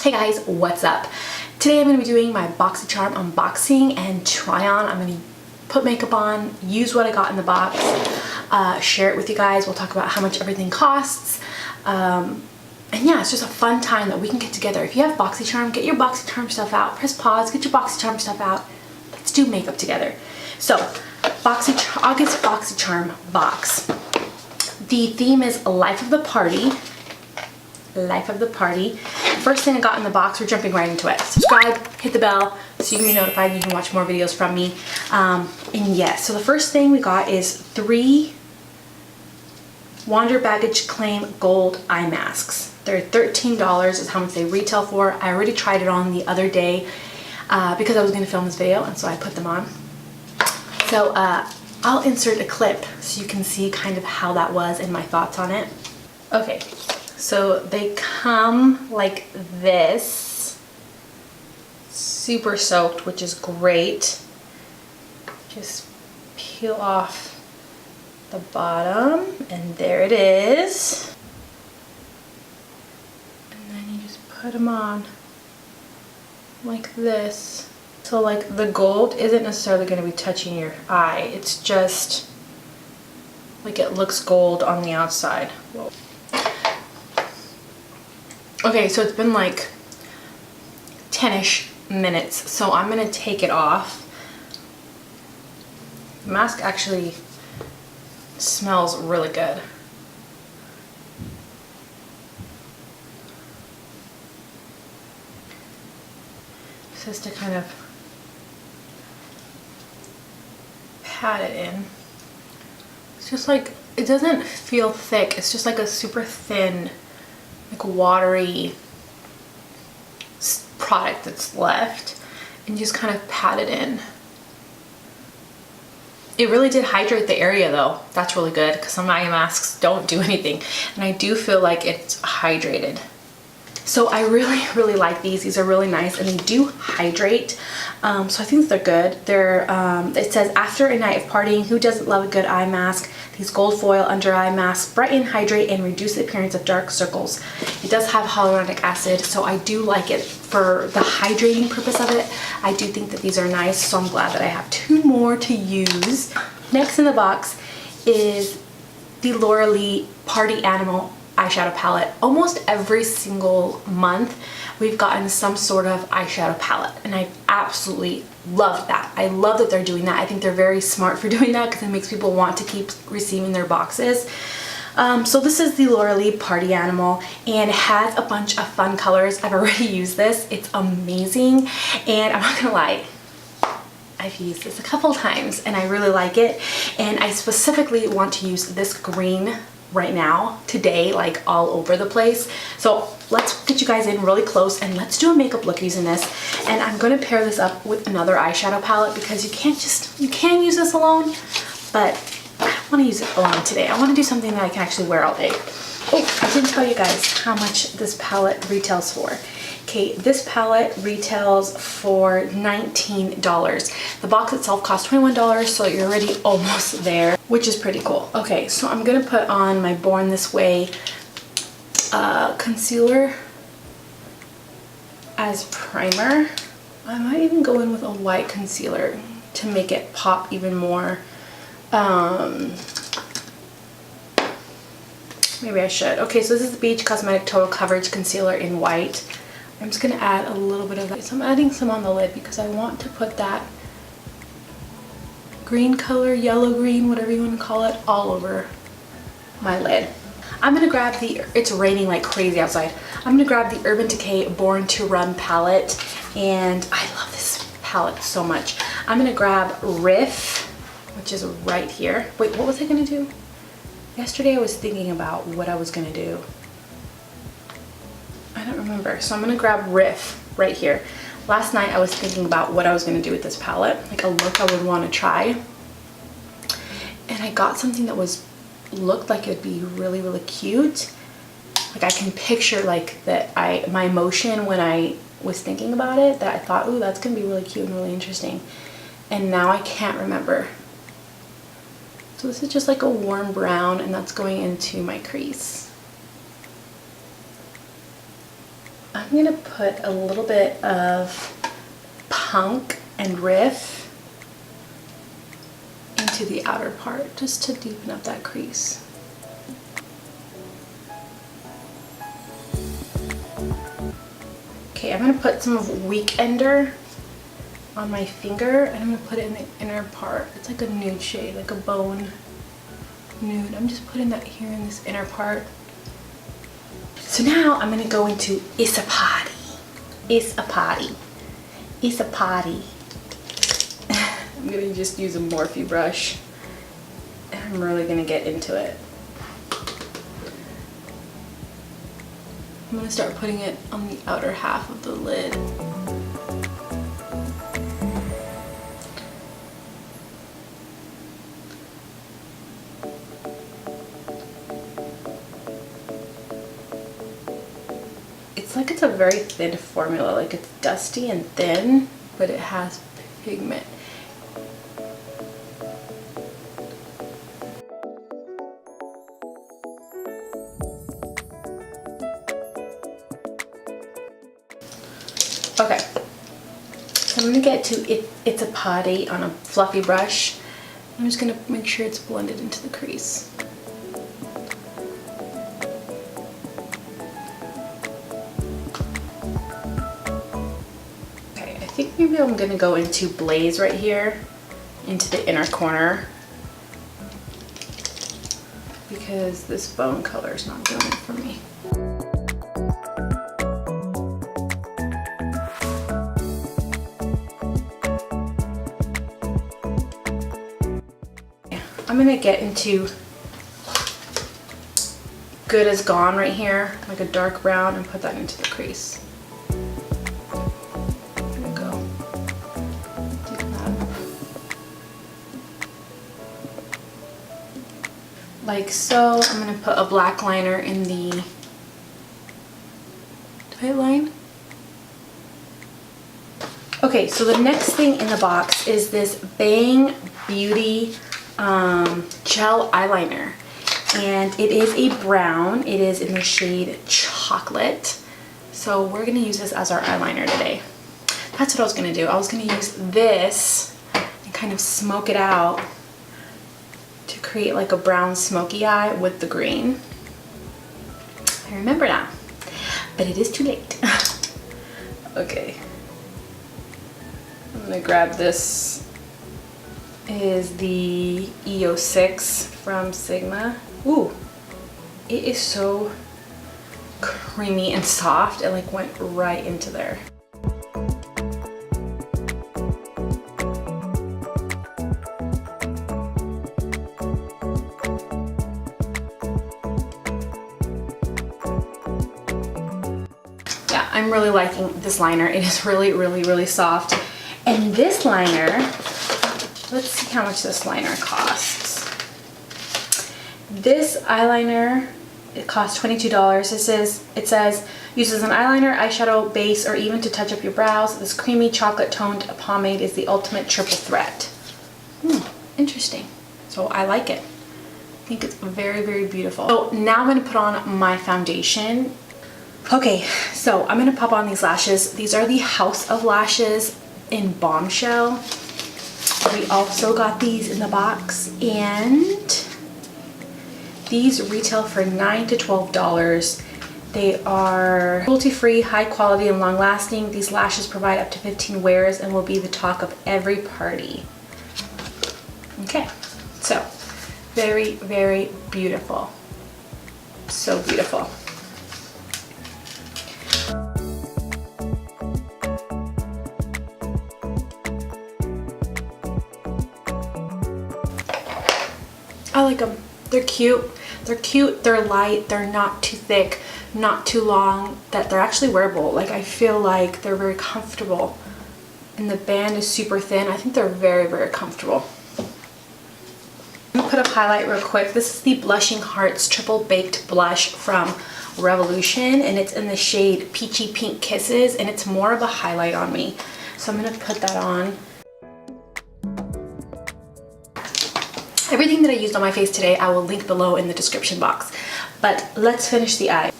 Hey guys, what's up? Today I'm going to be doing my Boxycharm unboxing and try on. I'm going to put makeup on, use what I got in the box, share it with you guys. We'll talk about how much everything costs. And yeah, it's just a fun time that we can get together. If you have Boxycharm, get your Boxycharm stuff out. Press pause, get your Boxycharm stuff out. Let's do makeup together. So, August Boxycharm box. The theme is Life of the Party. Life of the Party. First thing I got in the box, we're jumping right into it. Subscribe, hit the bell so you can be notified and you can watch more videos from me. And yes, so the first thing we got is 3 Wander Baggage Claim Gold eye masks. They're $13 is how much they retail for. I already tried it on the other day because I was going to film this video, and so I put them on. So I'll insert a clip so you can see kind of how that was and my thoughts on it. Okay. So they come like this, super soaked, which is great. Just peel off the bottom and there it is. And then you just put them on like this. So like the gold isn't necessarily going to be touching your eye. It's just like it looks gold on the outside. Whoa. Okay, so it's been like 10-ish minutes, so I'm gonna take it off. The mask actually smells really good. Just to kind of pat it in. It's just like, it doesn't feel thick, it's just like a super thin, like watery product that's left, and just kind of pat it in. It really did hydrate the area though. That's really good because some eye masks don't do anything, and I do feel like it's hydrated. So I really like these. These are really nice and they do hydrate. So I think they're good. They're it says, after a night of partying, who doesn't love a good eye mask? These gold foil under eye masks brighten, hydrate, and reduce the appearance of dark circles. It does have hyaluronic acid, so I do like it for the hydrating purpose of it. I do think that these are nice, so I'm glad that I have 2 more to use. Next in the box is the Loreal Party Animal eyeshadow palette. Almost every single month we've gotten some sort of eyeshadow palette, and I absolutely love that. I love that they're doing that. I think they're very smart for doing that because it makes people want to keep receiving their boxes. So this is the Loreal Party Animal, and it has a bunch of fun colors. I've already used this. It's amazing, and I'm not gonna lie, I've used this a couple times and I really like it, and I specifically want to use this green right now, today, like all over the place. So let's get you guys in really close and let's do a makeup look using this. And I'm going to pair this up with another eyeshadow palette because you can use this alone, but I don't want to use it alone today. I want to do something that I can actually wear all day. Oh, I didn't tell you guys how much this palette retails for. Okay, this palette retails for $19. The box itself costs $21, so you're already almost there, which is pretty cool. Okay, so I'm gonna put on my Born This Way concealer as primer. I might even go in with a white concealer to make it pop even more. Maybe I should. Okay, so this is the Beige Cosmetic Total Coverage Concealer in white. I'm just going to add a little bit of that. So I'm adding some on the lid because I want to put that green color, yellow green, whatever you want to call it, all over my lid. I'm going to grab the, it's raining like crazy outside. I'm going to grab the Urban Decay Born to Run palette, and I love this palette so much. I'm going to grab Riff, which is right here. Wait, what was I going to do? Yesterday I was thinking about what I was going to do. I don't remember. So I'm going to grab Riff right here. Last night I was thinking about what I was going to do with this palette, like a look I would want to try. And I got something that looked like it would be really cute. Like I can picture like that my emotion when I was thinking about it, that I thought, ooh, that's going to be really cute and really interesting. And now I can't remember. So this is just like a warm brown, and that's going into my crease. I'm I'm gonna put a little bit of Punk and Riff into the outer part just to deepen up that crease. Okay, I'm gonna put some of Weekender on my finger and I'm gonna put it in the inner part. It's like a nude shade, like a bone nude. I'm just putting that here in this inner part. So now I'm gonna go into It's a Party. It's a Party. It's a Party. I'm gonna just use a Morphe brush and I'm really gonna get into it. I'm gonna start putting it on the outer half of the lid. It's like it's a very thin formula, like it's dusty and thin, but it has pigment. Okay, so I'm gonna get to It's a Party on a fluffy brush. I'm just gonna make sure it's blended into the crease. Okay, I think maybe I'm gonna go into Blaze right here, into the inner corner, because this bone color is not doing it for me. I'm gonna get into Good As Gone right here, like a dark brown, and put that into the crease. There we go. Deepen that. Like so. I'm gonna put a black liner in the tight line. Okay, so the next thing in the box is this Bang Beauty gel eyeliner, and it is a brown. It is in the shade Chocolate, so we're gonna use this as our eyeliner today. That's what I was gonna do. I was gonna use this and kind of smoke it out to create like a brown smoky eye with the green. I remember now, but it is too late. Okay, I'm gonna grab this. Is the EO6 from Sigma. Ooh, it is so creamy and soft. It like went right into there. Yeah, I'm really liking this liner. It is really, really, really soft. And this liner, let's see how much this liner costs. This eyeliner, it costs $22. It says, uses an eyeliner, eyeshadow, base, or even to touch up your brows. This creamy chocolate toned pomade is the ultimate triple threat. Interesting. So I like it. I think it's very, very beautiful. So now I'm gonna put on my foundation. Okay, so I'm gonna pop on these lashes. These are the House of Lashes in Bombshell. We also got these in the box, and these retail for $9 to $12. They are cruelty-free, high quality, and long lasting. These lashes provide up to 15 wears and will be the talk of every party. Okay, so very, very beautiful. So beautiful. I like them. They're cute. They're cute. They're light. They're not too thick, not too long. That they're actually wearable. Like, I feel like they're very comfortable. And the band is super thin. I think they're very, very comfortable. I'm gonna put a highlight real quick. This is the Blushing Hearts Triple Baked Blush from Revolution, and it's in the shade Peachy Pink Kisses, and it's more of a highlight on me. So I'm gonna put that on. Everything that I used on my face today, I will link below in the description box. But let's finish the eye.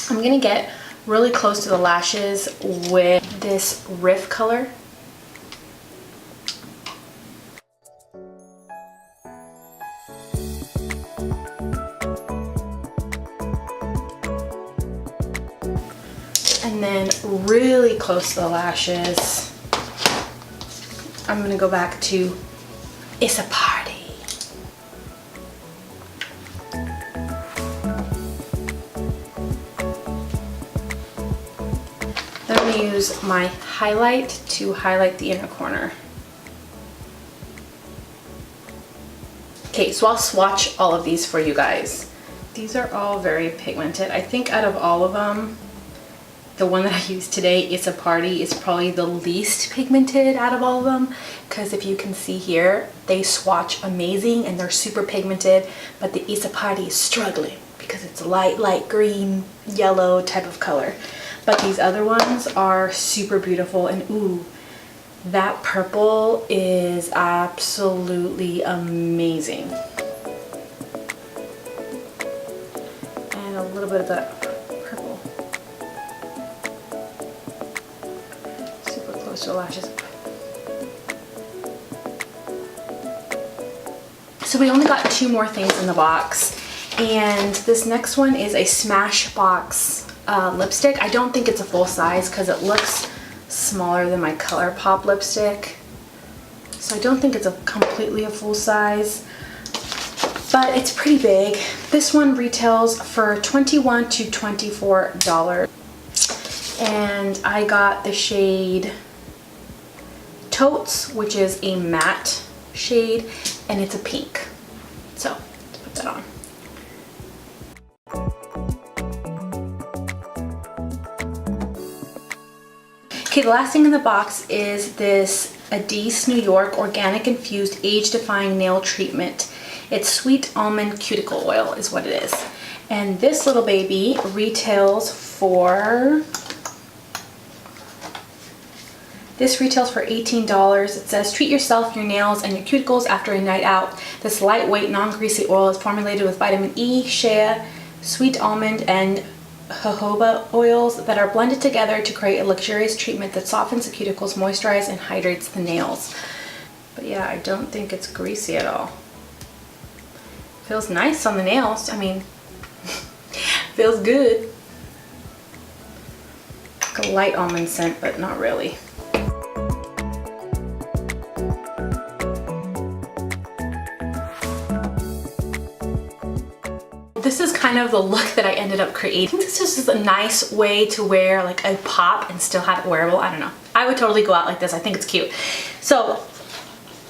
I'm gonna get really close to the lashes with this Riff color. And then really close to the lashes, I'm gonna go back to It's a Party. Then I'm gonna use my highlight to highlight the inner corner. Okay, so I'll swatch all of these for you guys. These are all very pigmented. I think out of all of them, the one that I used today, It's a Party, is probably the least pigmented out of all of them, because if you can see here, they swatch amazing and they're super pigmented, but the It's a Party is struggling because it's light green, yellow type of color. But these other ones are super beautiful, and ooh, that purple is absolutely amazing. And a little bit of that purple. Super close to the lashes. So we only got 2 more things in the box, and this next one is a Smashbox lipstick. I don't think it's a full size because it looks smaller than my ColourPop lipstick, so I don't think it's completely a full size, but it's pretty big. This one retails for $21 to $24, and I got the shade Totes, which is a matte shade, and it's a pink. So let's put that on. Okay, the last thing in the box is this Idole New York Organic Infused Age Defying Nail Treatment. It's Sweet Almond Cuticle Oil is what it is. And this little baby retails for $18. It says, treat yourself, your nails, and your cuticles after a night out. This lightweight, non-greasy oil is formulated with vitamin E, shea, sweet almond, and jojoba oils that are blended together to create a luxurious treatment that softens the cuticles, moisturizes, and hydrates the nails. But yeah, I don't think it's greasy at all. Feels nice on the nails. I mean, feels good. Like a light almond scent, but not really. This is kind of the look that I ended up creating. This is just a nice way to wear like a pop and still have it wearable. I don't know. I would totally go out like this. I think it's cute. So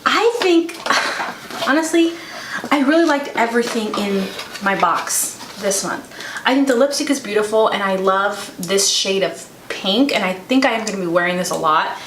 I think, honestly, I really liked everything in my box this month. I think the lipstick is beautiful, and I love this shade of pink, and I think I am going to be wearing this a lot.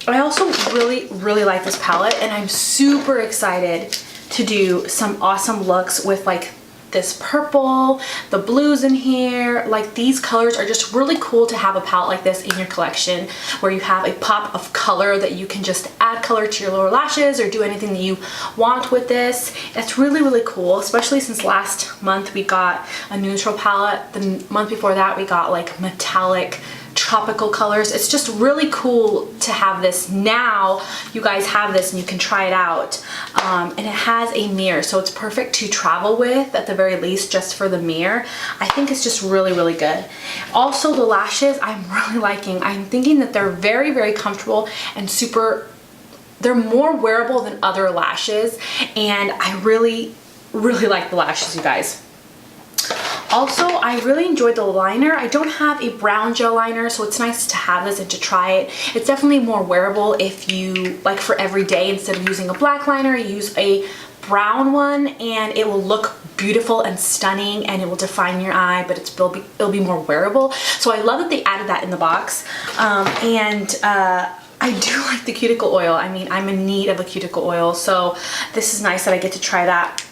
I also really like this palette, and I'm super excited to do some awesome looks with like this purple, the blues in here. Like, these colors are just really cool to have a palette like this in your collection, where you have a pop of color that you can just add color to your lower lashes or do anything that you want with this. It's really cool, especially since last month we got a neutral palette. The month before that we got like metallic tropical colors. It's just really cool to have this. Now you guys have this and you can try it out, and it has a mirror, so it's perfect to travel with, at the very least, just for the mirror. I think it's just really good. Also, the lashes I'm really liking. I'm thinking that they're very comfortable and they're more wearable than other lashes, and I really like the lashes, you guys. Also, I really enjoyed the liner. I don't have a brown gel liner, so it's nice to have this and to try it. It's definitely more wearable if you, like, for every day, instead of using a black liner, you use a brown one, and it will look beautiful and stunning, and it will define your eye, but it'll be more wearable. So I love that they added that in the box. I do like the cuticle oil. I mean, I'm in need of a cuticle oil, so this is nice that I get to try that.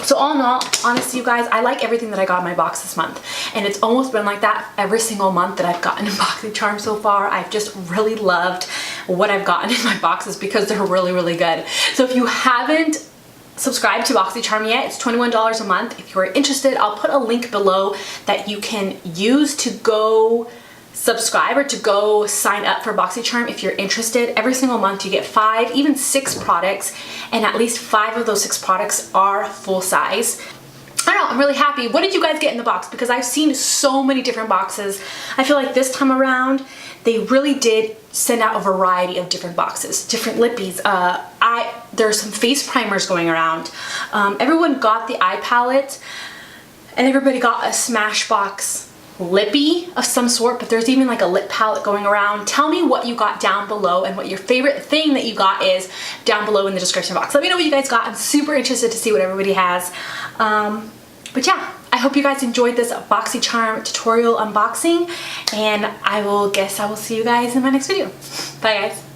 So all in all, honestly, you guys, I like everything that I got in my box this month, and it's almost been like that every single month that I've gotten in Boxycharm so far. I've just really loved what I've gotten in my boxes because they're really good. So if you haven't subscribed to Boxycharm yet, it's $21 a month. If you're interested, I'll put a link below that you can use to go subscribe or to go sign up for Boxycharm if you're interested. Every single month you get 5, even 6 products, and at least 5 of those 6 products are full size. I don't know, I'm really happy. What did you guys get in the box? Because I've seen so many different boxes. I feel like this time around, they really did send out a variety of different boxes, different lippies. There's some face primers going around. Everyone got the eye palette, and everybody got a Smashbox lippy of some sort, but there's even like a lip palette going around. Tell me what you got down below and what your favorite thing that you got is down below in the description box. Let me know what you guys got. I'm super interested to see what everybody has. But yeah, I hope you guys enjoyed this Boxycharm tutorial unboxing, and I will see you guys in my next video. Bye guys.